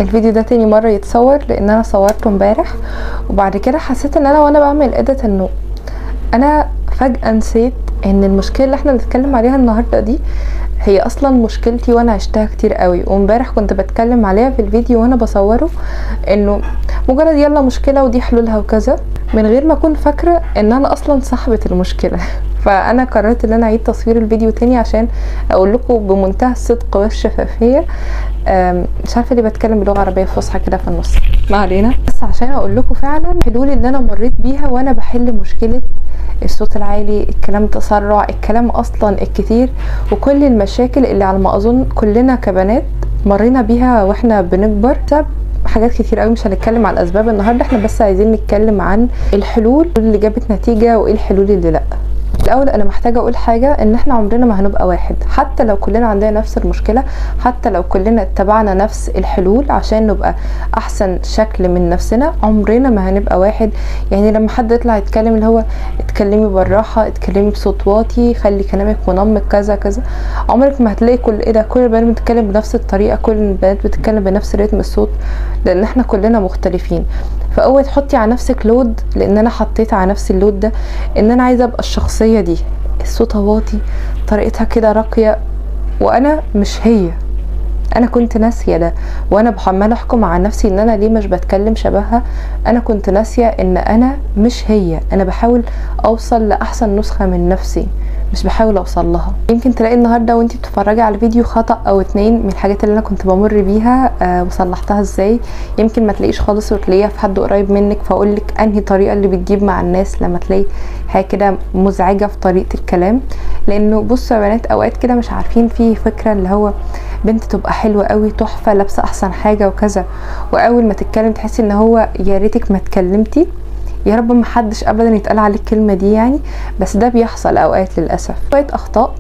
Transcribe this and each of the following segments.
الفيديو ده تاني مرة يتصور لان انا صورته امبارح، وبعد كده حسيت ان انا وانا بعمل اديت انه انا فجأة نسيت ان المشكلة اللي احنا بنتكلم عليها النهاردة دي هي اصلا مشكلتي وانا عشتها كتير قوي. وامبارح كنت بتكلم عليها في الفيديو وانا بصوره انه مجرد يلا مشكلة ودي حلولها وكذا، من غير ما اكون فاكرة ان انا اصلا صاحبة المشكلة. فانا قررت ان انا اعيد تصوير الفيديو تاني عشان اقول لكم بمنتهى الصدق والشفافية. مش عارفة ليه بتكلم بلغة عربية فصحى كده في النص، ما علينا، بس عشان اقول لكم فعلا الحلول اللي انا مريت بيها وانا بحل مشكلة الصوت العالي، الكلام تسرع، الكلام اصلا الكتير، وكل المشاكل اللي على ما اظن كلنا كبنات مرينا بيها واحنا بنكبر بسبب حاجات كتير قوي. مش هنتكلم على الاسباب النهارده، احنا بس عايزين نتكلم عن الحلول اللي جابت نتيجة وايه الحلول اللي لا. الاول انا محتاجه اقول حاجه، ان احنا عمرنا ما هنبقى واحد، حتى لو كلنا عندنا نفس المشكله، حتى لو كلنا اتبعنا نفس الحلول عشان نبقى احسن شكل من نفسنا، عمرنا ما هنبقى واحد. يعني لما حد يطلع يتكلم اللي هو اتكلمي بالراحه، اتكلمي بصوت واطي، خلي كلامك منمق كذا كذا، عمرك ما هتلاقي كل ايه ده كل البنات بتتكلم بنفس الطريقه، كل البنات بتتكلم بنفس رتم الصوت، لان احنا كلنا مختلفين. فاول تحطي على نفسك لود، لان انا حطيت على نفسي اللود ده، ان انا عايزه ابقى الشخصيه دي، صوتها واطي، طريقتها كده راقيه، وانا مش هي. انا كنت ناسيه ده، وانا بحمل احكم على نفسي ان انا ليه مش بتكلم شبهها. انا كنت ناسيه ان انا مش هي، انا بحاول اوصل لاحسن نسخه من نفسي، مش بحاول اوصل لها. يمكن تلاقي النهارده وانتي بتتفرجي على الفيديو خطأ او اتنين من الحاجات اللي انا كنت بمر بيها وصلحتها ازاي. يمكن ما تلاقيش خالص وتلاقيها في حد قريب منك، فاقولك انهي طريقه اللي بتجيب مع الناس لما تلاقي حاجه كده مزعجه في طريقه الكلام. لانه بصوا يا بنات، اوقات كده مش عارفين، في فكره اللي هو بنت تبقى حلوه قوي تحفه لابسه احسن حاجه وكذا، واول ما تتكلم تحسي ان هو يا ريتك ما اتكلمتي، يا رب ما حدش ابدا يتقال عليك الكلمه دي يعني، بس ده بيحصل اوقات للاسف. شويه اخطاء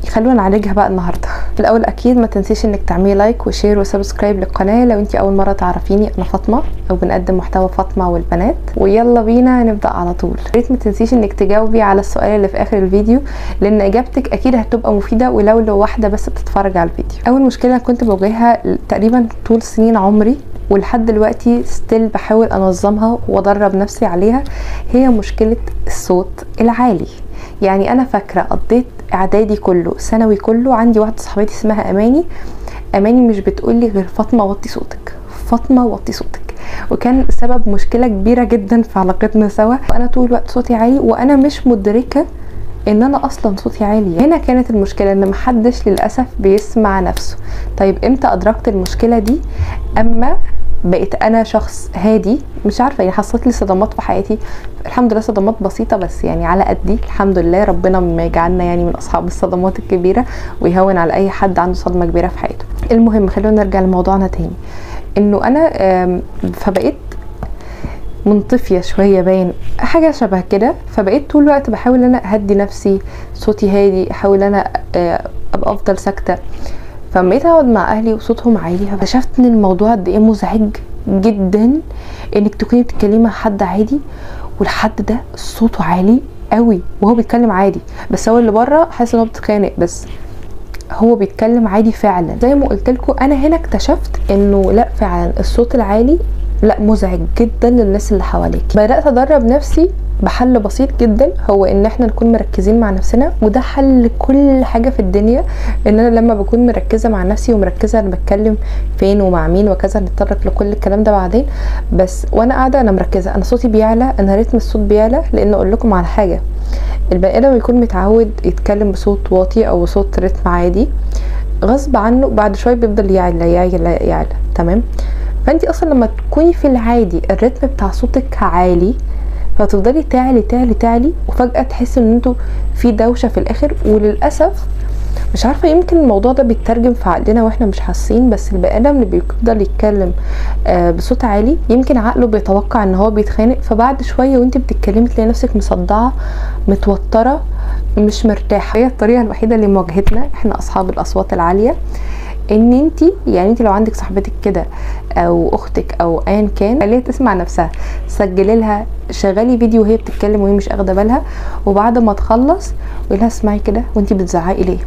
خلونا نعالجها بقى النهارده. الاول اكيد ما تنسيش انك تعملي لايك وشير وسبسكرايب للقناه لو انتي اول مره تعرفيني. انا فاطمه، او بنقدم محتوى فاطمه والبنات، ويلا بينا نبدا على طول. يا ريت ما تنسيش انك تجاوبي على السؤال اللي في اخر الفيديو، لان اجابتك اكيد هتبقى مفيده ولو واحده بس بتتفرج على الفيديو. اول مشكله كنت بواجهها تقريبا طول سنين عمري ولحد دلوقتي ستيل بحاول انظمها وادرب نفسي عليها، هي مشكله الصوت العالي. يعني انا فاكره قضيت اعدادي كله، ثانوي كله، عندي واحده صاحبتي اسمها اماني مش بتقولي غير فاطمه وطي صوتك، فاطمه وطي صوتك، وكان سبب مشكله كبيره جدا في علاقتنا سوا. وانا طول الوقت صوتي عالي وانا مش مدركه ان انا اصلا صوتي عالي. هنا كانت المشكله، ان محدش للاسف بيسمع نفسه. طيب امتى ادركت المشكله دي؟ اما بقيت انا شخص هادي، مش عارفه يعني، حصلت لي صدمات في حياتي، الحمد لله صدمات بسيطه بس يعني على قدي، الحمد لله. ربنا ما يجعلنا يعني من اصحاب الصدمات الكبيره، ويهون على اي حد عنده صدمه كبيره في حياته. المهم خلونا نرجع لموضوعنا تاني، انه انا فبقيت منطفيه شويه، باين حاجه شبه كده. فبقيت طول الوقت بحاول ان انا اهدي نفسي، صوتي هادي، احاول ان انا ابقى افضل ساكته. فبقيت اقعد مع اهلي وصوتهم عالي، فاكتشفت ان الموضوع قد ايه مزعج جدا، انك تكوني بتتكلمي مع حد عادي والحد ده صوته عالي قوي وهو بيتكلم عادي، بس هو اللي بره حاسس ان هو بيتخانق، بس هو بيتكلم عادي فعلا. زي ما قلت لكم، انا هنا اكتشفت انه لا، فعلا الصوت العالي لا مزعج جدا للناس اللي حواليك. بدات ادرب نفسي بحل بسيط جدا، هو ان احنا نكون مركزين مع نفسنا، وده حل كل حاجه في الدنيا. ان انا لما بكون مركزه مع نفسي ومركزه انا بتكلم فين ومع مين وكذا، نتطرق لكل الكلام ده بعدين، بس وانا قاعده انا مركزه، انا صوتي بيعلى، انا رتم الصوت بيعلى. لان اقول لكم على حاجه، البني ادم يكون متعود يتكلم بصوت واطي او بصوت رتم عادي، غصب عنه بعد شويه بيفضل يعلى يعلى يعلى، تمام؟ فانت اصلا لما تكوني في العادي الرتم بتاع صوتك عالي، فتفضلي تعلي تعلي تعلي، وفجأة تحسي ان انتوا في دوشة في الاخر. وللأسف مش عارفة، يمكن الموضوع ده بيترجم في عقلنا واحنا مش حاسين، بس البني ادم اللي بيفضل يتكلم بصوت عالي، يمكن عقله بيتوقع ان هو بيتخانق، فبعد شوية وانت بتتكلمي تلاقي نفسك مصدعة، متوترة، مش مرتاحة. هي الطريقة الوحيدة لمواجهتنا احنا اصحاب الاصوات العالية، ان انت لو عندك صاحبتك كده او اختك او ايا كان، خليها تسمع نفسها، سجلي لها، شغلي فيديو وهي بتتكلم وهي مش اخده بالها، وبعد ما تخلص قولي لها اسمعي كده وانت بتزعقي ليه.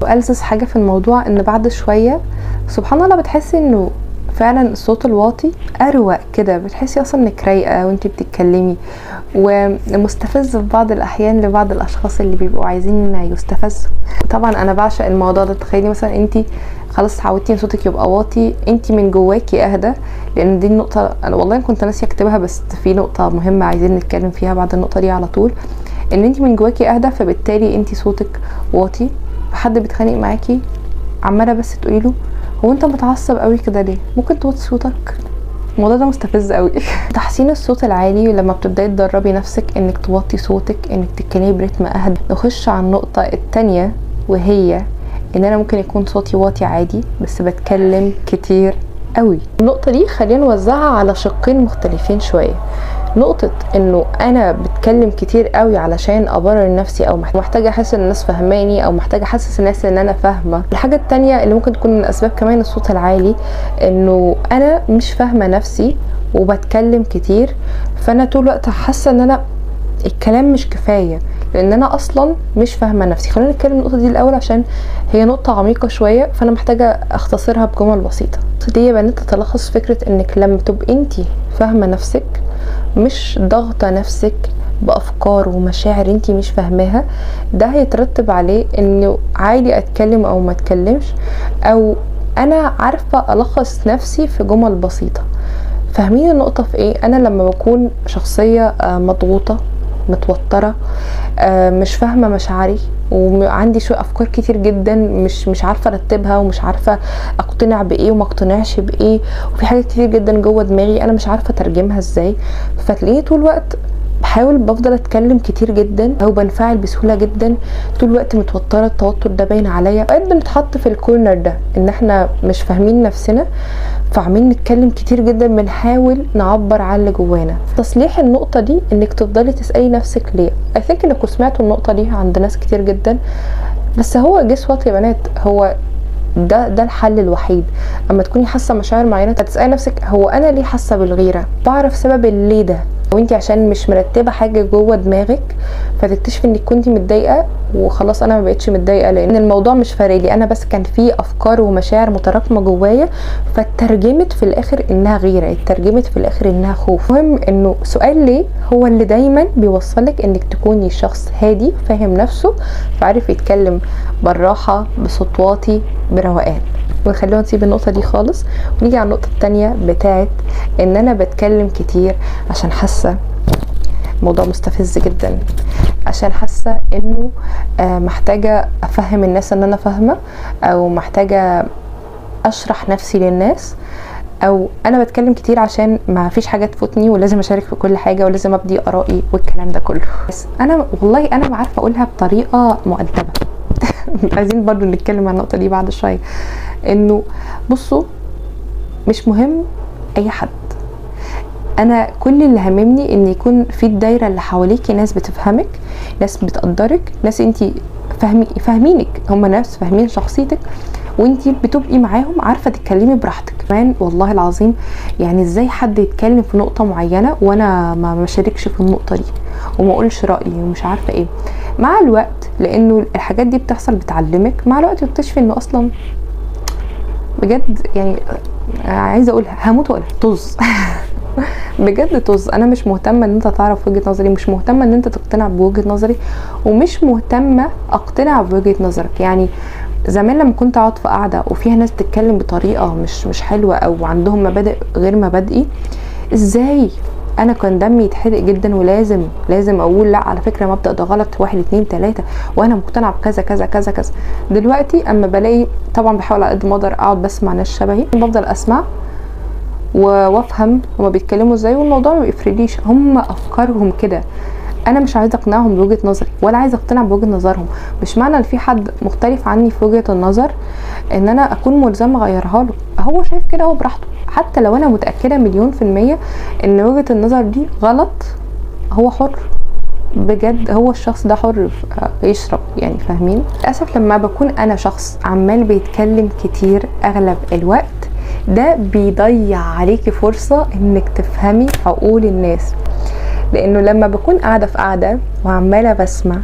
والذ حاجه في الموضوع ان بعد شويه سبحان الله بتحسي انه فعلا الصوت الواطي اروق كده، بتحسي اصلا انك رايقه وانتي بتتكلمي، ومستفز في بعض الاحيان لبعض الاشخاص اللي بيبقوا عايزين يستفزوا. طبعا انا بعشق الموضوع ده. تخيلي مثلا انتي خلاص اتعودتي ان صوتك يبقى واطي، انتي من جواكي اهدى، لان دي النقطه انا والله كنت ناسيه اكتبها، بس في نقطه مهمه عايزين نتكلم فيها بعد النقطه دي على طول. ان انتي من جواكي اهدى، فبالتالي انتي صوتك واطي. حد بيتخانق معاكي عماله بس تقولي له هو انت متعصب قوي كده ليه، ممكن توطي صوتك؟ الموضوع ده مستفز قوي. تحسين الصوت العالي لما بتبداي تدربي نفسك انك توطي صوتك، انك تتكلمي برتم اهدى. نخش على النقطه التانية، وهي ان انا ممكن يكون صوتي واطي عادي بس بتكلم كتير قوي. النقطه دي خلينا نوزعها على شقين مختلفين شويه. نقطة انه انا بتكلم كتير قوي علشان ابرر نفسي، او محتاجة احس ان الناس فهماني، او محتاجة احسس الناس ان انا فاهمة. الحاجة التانية اللي ممكن تكون من اسباب كمان الصوت العالي، انه انا مش فاهمة نفسي وبتكلم كتير، فانا طول الوقت حاسة ان انا الكلام مش كفاية، لان انا اصلا مش فاهمة نفسي. خلينا نتكلم النقطة دي الاول عشان هي نقطة عميقة شوية، فانا محتاجة اختصرها بجمل بسيطة. دي يا بنات تتلخص فكرة انك لما تبقي انتي فاهمة نفسك، مش ضغطة نفسك بأفكار ومشاعر انتي مش فاهماها، ده هيترتب عليه انه عادي اتكلم او ما اتكلمش، او انا عارفة الخص نفسي في جمل بسيطة. فاهمين النقطة في ايه؟ انا لما بكون شخصية مضغوطة متوترة، مش فاهمة مشاعري، وعندي شوية افكار كتير جدا مش عارفة ارتبها، ومش عارفة اقتنع بايه وما اقتنعش بايه، وفي حاجات كتير جدا جوه دماغي انا مش عارفة اترجمها ازاي. فتلاقيني طول الوقت بفضل اتكلم كتير جدا، او بنفعل بسهوله جدا، طول الوقت متوتره. التوتر ده باين عليا. اوقات بنتحط في الكورنر ده ان احنا مش فاهمين نفسنا، فعمالين نتكلم كتير جدا، بنحاول نعبر عن اللي جوانا. تصليح النقطه دي انك تفضلي تسالي نفسك ليه. اي ثينك انكم سمعتوا النقطه دي عند ناس كتير جدا، بس هو جس وات يا بنات، هو ده الحل الوحيد. اما تكوني حاسه مشاعر معينه تسالي نفسك هو انا ليه حاسه بالغيره، بعرف سبب الليه ده. وانتي عشان مش مرتبه حاجه جوه دماغك، فتكتشفي انك كنتي متضايقه وخلاص انا ما بقتش متضايقه، لان الموضوع مش فارقلي، انا بس كان في افكار ومشاعر متراكمه جوايا، فاترجمت في الاخر انها غيره، اترجمت في الاخر انها خوف. المهم انه سؤال ليه هو اللي دايما بيوصلك انك تكوني شخص هادي فاهم نفسه، فعارف يتكلم بالراحه بصوت واطي بروقان. ونخلينا نسيب النقطة دي خالص، ونيجي على النقطة التانية بتاعت ان انا بتكلم كتير عشان حاسة الموضوع مستفز جدا، عشان حاسة انه محتاجة افهم الناس ان انا فاهمة، او محتاجة اشرح نفسي للناس، او انا بتكلم كتير عشان ما فيش حاجة تفوتني ولازم اشارك في كل حاجة ولازم ابدي ارائي والكلام ده كله. بس انا والله انا ما عارفة اقولها بطريقة مؤدبة. عايزين برضو نتكلم عن النقطة دي بعد شوية. انه بصوا، مش مهم اي حد، انا كل اللي هممني ان يكون في الدايرة اللي حواليكي ناس بتفهمك، ناس بتقدرك، ناس انتي فاهمينك، هم ناس فاهمين شخصيتك، وانتي بتبقي معاهم عارفة تتكلمي براحتك. كمان والله العظيم يعني ازاي حد يتكلم في نقطة معينة وانا ما شاركش في النقطة دي وما اقولش رأيي ومش عارفة ايه. مع الوقت، لانه الحاجات دي بتحصل بتعلمك، مع الوقت بتكتشفي انه اصلا بجد يعني عايزه اقول هموت واقولها طز. بجد طز. انا مش مهتمه ان انت تعرف وجهه نظري، مش مهتمه ان انت تقتنع بوجهه نظري، ومش مهتمه اقتنع بوجهه نظرك. يعني زمان لما كنت اقعد في قاعده وفيها ناس بتتكلم بطريقه مش حلوه، او عندهم مبادئ غير مبادئي، ازاي انا كان دمي يتحرق جدا، ولازم اقول لا على فكره المبدأ ده غلط، 1 2 3 وانا مقتنعه بكذا كذا كذا كذا. دلوقتي اما بلاقي، طبعا بحاول على قد ما اقدر اقعد بسمع ناس شبهي، بفضل اسمع وافهم هما بيتكلموا ازاي، والموضوع ما بيفرقليش، هم افكارهم كده، انا مش عايزه اقنعهم بوجهه نظري ولا عايزه اقتنع بوجهه نظرهم. مش معنى ان في حد مختلف عني في وجهه النظر ان انا اكون ملزمه اغيرها له. هو شايف كده، هو براحته، حتى لو انا متاكده 100% ان وجهه النظر دي غلط، هو حر بجد، هو الشخص ده حر يشرب يعني، فاهمين؟ للاسف لما بكون انا شخص عمال بيتكلم كتير اغلب الوقت، ده بيضيع عليكي فرصه انك تفهمي عقول الناس. لانه لما بكون قاعده في قاعده وعماله بسمع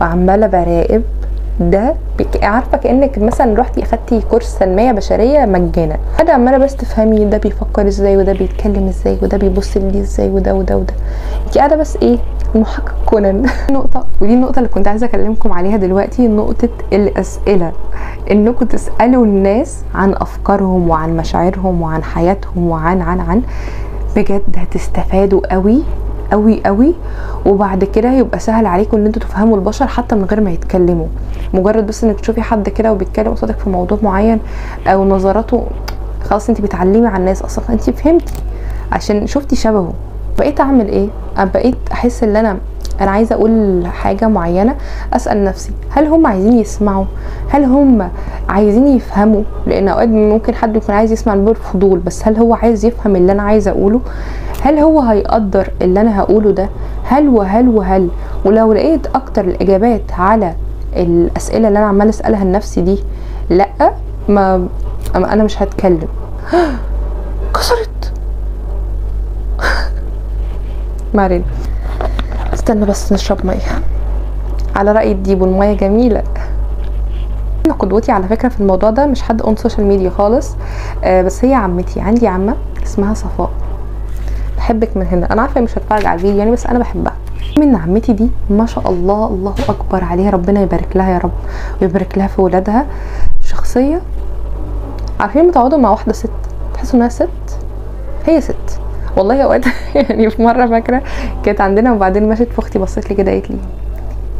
وعماله براقب، ده عارفه كانك مثلا رحتي اخدتي كورس تنميه بشريه مجانا، قاعده عماله بس تفهمي ده بيفكر ازاي وده بيتكلم ازاي وده بيبص لدي ازاي وده وده وده. انت قاعده بس ايه، المحقق كونان. نقطه، ودي النقطه اللي كنت عايزه اكلمكم عليها دلوقتي، نقطه الاسئله، انكم تسالوا الناس عن افكارهم وعن مشاعرهم وعن حياتهم وعن بجد هتستفادوا قوي قوي قوي. وبعد كده هيبقى سهل عليكم ان انتوا تفهموا البشر حتى من غير ما يتكلموا. مجرد بس انك تشوفي حد كده وبيتكلم قصادك في موضوع معين او نظراته، خلاص انت بتعلمي عن الناس اصلا، انت فهمتي عشان شفتي شبهه. بقيت اعمل ايه؟ بقيت احس ان انا عايزه اقول حاجه معينه، اسال نفسي هل هم عايزين يسمعوا، هل هم عايزين يفهموا، لان اوقات ممكن حد يكون عايز يسمع من باب الفضول، بس هل هو عايز يفهم اللي انا عايزه اقوله؟ هل هو هيقدر اللي انا هقوله ده؟ هل وهل. ولو لقيت اكتر الاجابات على الاسئله اللي انا عماله اسالها لنفسي دي لا، ما انا مش هتكلم. كسرت. ما علينا، استنى بس نشرب ميه. على رأي الديب، والميه جميله. انا قدوتي على فكره في الموضوع ده مش حد اون سوشيال ميديا خالص، بس هي عمتي. عندي عمه اسمها صفاء، بحبك من هنا. انا عارفه مش هتفرج على الفيديو يعني، بس انا بحبها. من عمتي دي ما شاء الله، الله اكبر عليها، ربنا يبارك لها يا رب ويبارك لها في ولادها. شخصيه، عارفين متعودوا مع واحده ست تحسوا انها ست، هي ست والله. اوقات يعني في مره فاكره كانت عندنا وبعدين مشت في اختي، بصت لي كده قالت لي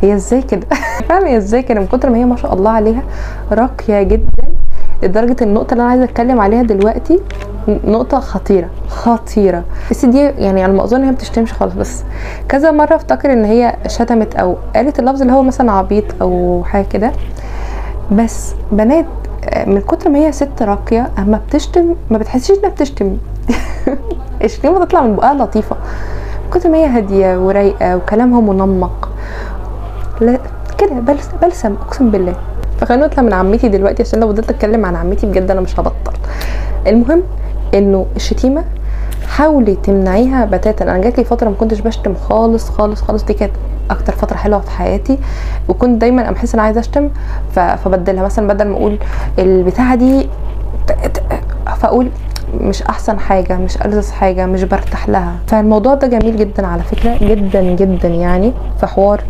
هي ازاي كده؟ فاهمه هي ازاي كده؟ من كتر ما هي ما شاء الله عليها راقيه جدا، لدرجه النقطه اللي انا عايزه اتكلم عليها دلوقتي نقطه خطيره خطيره. بس دي يعني على ما اظن هي بتشتمش خالص، بس كذا مره افتكر ان هي شتمت او قالت اللفظ اللي هو مثلا عبيط او حاجه كده. بس بنات من كتر ما هي ست راقيه اما بتشتم ما بتحسيش انها بتشتم. الشتيمه بتطلع من بقها لطيفه، من كتر ما هي هاديه ورايقه وكلامها منمق. لا كده بلسم اقسم بالله. فخلينا نطلع من عمتي دلوقتي، عشان لو فضلت اتكلم عن عمتي بجد انا مش هبطل. المهم انه الشتيمه حاولي تمنعيها بتاتا. انا جات لي فتره ما كنتش بشتم خالص خالص خالص، دي كانت اكتر فتره حلوه في حياتي، وكنت دايما احس ان عايزه اشتم فبدلها. مثلا بدل ما اقول البتاعه دي فاقول مش احسن حاجه، مش ألذذ حاجه، مش برتاح لها. فالموضوع ده جميل جدا على فكره، جدا جدا يعني. في حوار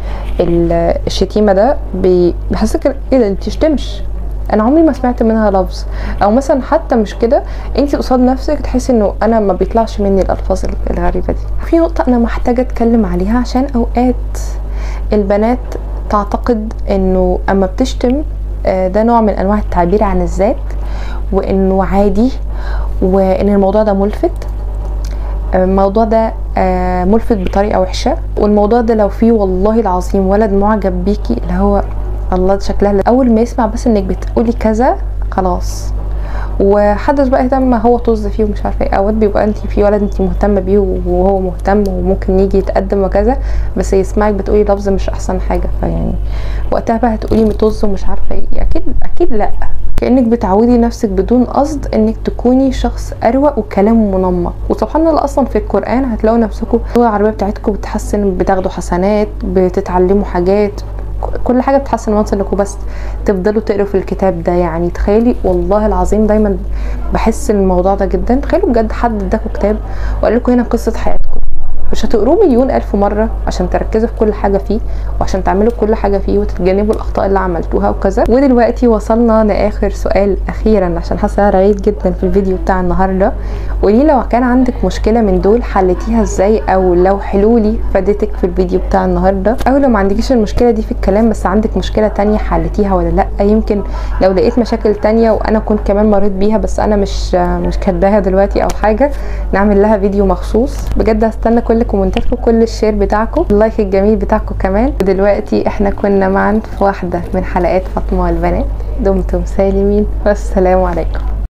الشتيمه ده بيحسسك ايه ده انت تشتمش، انا عمري ما سمعت منها لفظ. او مثلا حتى مش كده، انت قصاد نفسك تحسي انه انا ما بيطلعش مني الالفاظ الغريبه دي. في نقطه انا محتاجه اتكلم عليها، عشان اوقات البنات تعتقد انه اما بتشتم ده نوع من انواع التعبير عن الذات، وانه عادي، وان الموضوع ده ملفت. الموضوع ده ملفت بطريقه وحشه، والموضوع ده لو فيه والله العظيم ولد معجب بيكي اللي هو الله ده شكلها، اول ما يسمع بس انك بتقولي كذا خلاص وحدث بقى يهتم هو طز فيه ومش عارفه ايه. اوقات بيبقى انت في ولد انت مهتمه بيه وهو مهتم وممكن يجي يتقدم وكذا، بس يسمعك بتقولي لفظ مش احسن حاجه، فيعني وقتها بقى هتقولي مطز ومش عارفه ايه. اكيد لا، كانك بتعودي نفسك بدون قصد انك تكوني شخص اروق وكلام منمق. وسبحان الله اصلا في القران هتلاقوا نفسكم اللغه العربيه بتاعتكم بتحسن، بتاخدوا حسنات، بتتعلموا حاجات، كل حاجه بتحسن وانس انكم بس تفضلوا تقروا في الكتاب ده. يعني تخيلي والله العظيم دايما بحس الموضوع ده جدا. تخيلوا بجد حد اداكوا كتاب وقال لكم هنا قصه حياتكم، مش هتقروه مليون الف مره عشان تركزوا في كل حاجه فيه وعشان تعملوا كل حاجه فيه وتتجنبوا الاخطاء اللي عملتوها وكذا. ودلوقتي وصلنا لاخر سؤال اخيرا، عشان حاسه رغيت جدا في الفيديو بتاع النهارده. قولي لو كان عندك مشكله من دول حلتيها ازاي، او لو حلولي فادتك في الفيديو بتاع النهارده، او لو ما عندكيش المشكله دي في الكلام بس عندك مشكله تانية حلتيها ولا لا. يمكن لو لقيت مشاكل تانية وانا كنت كمان مريت بيها بس انا مش كاتباها دلوقتي او حاجه، نعمل لها فيديو مخصوص. بجد هستنى كل كومنتاتكم، كل الشير بتاعكم، اللايك الجميل بتاعكم كمان. ودلوقتي احنا كنا معا في واحده من حلقات فاطمه والبنات. دمتم سالمين والسلام عليكم.